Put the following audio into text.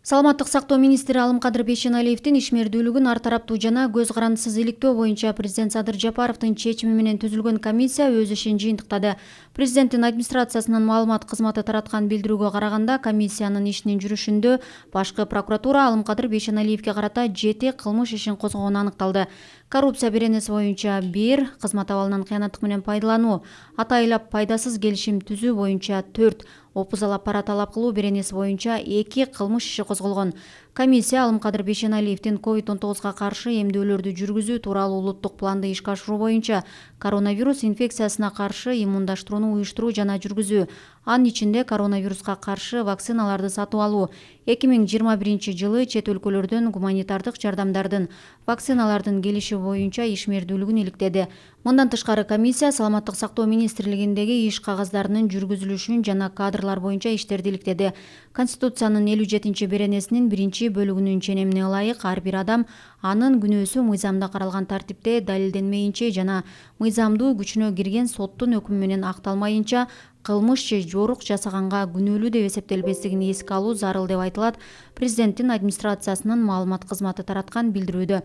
Саламаттык сактоо министри Алымкадыр Бейшеналиевдин ишмердүүлүгүн ар тараптуу жана көз карандысыз иликтөө боюнча президент Садыр Жапаровдун чечими менен түзүлгөн комиссия өз ишин жыйынтыктады. Президенттин администрациясынын маалымат кызматы тараткан билдирүүгө караганда, комиссиянын ишинин жүрүшүндө башкы прокуратура Алымкадыр Бейшеналиевге карата 7 кылмыш ишин козгогону аныкталды. Коррупция беренеси боюнча 1, кызмат абалынан кыянаттык менен пайдалануу, атайлап пайдасыз келишим түзүү боюнча 4, опузалап пара талап кылуу беренеси боюнча 2 кылмыш иши козголгон. Комиссия Алымкадыр Бейшеналиевдин COVID-19 каршы эмдөөлөрдү жүргүзүү тууралуу улуттук планды ишке ашыруу боюнча коронавирус инфекциясына каршы иммундаштырууну уюштуруу жана жүргүзүү, анын ичинде коронавируска каршы вакциналарды сатып алуу, 2021 жылы чет өлкөлөрдөн гуманитардык жардамдардын, вакциналардын келиши боюнча ишмердүүлүгүн иликтеди. Мындан тышкары комиссия Саламаттык сактоо министрлигиндеги иш кагаздарынын жүргүзүлүшүн жана кадрлар боюнча иштерди иликтеди. Конституциянын 57 беренесинин 1 бөлүгүнүн ченемине ылайык ар бир адам анын күнөөсү мыйзамда каралган тартипте далилденмейинче жана мыйзамдуу күчүнө кирген соттун өкүмү менен акталмайынча кылмыш же жорук жасаганга күнөөлүү деп эсептелбестигин эске алуу зарыл деп айтылат президенттин администрациясынын маалымат кызматы тараткан билдирүүдө.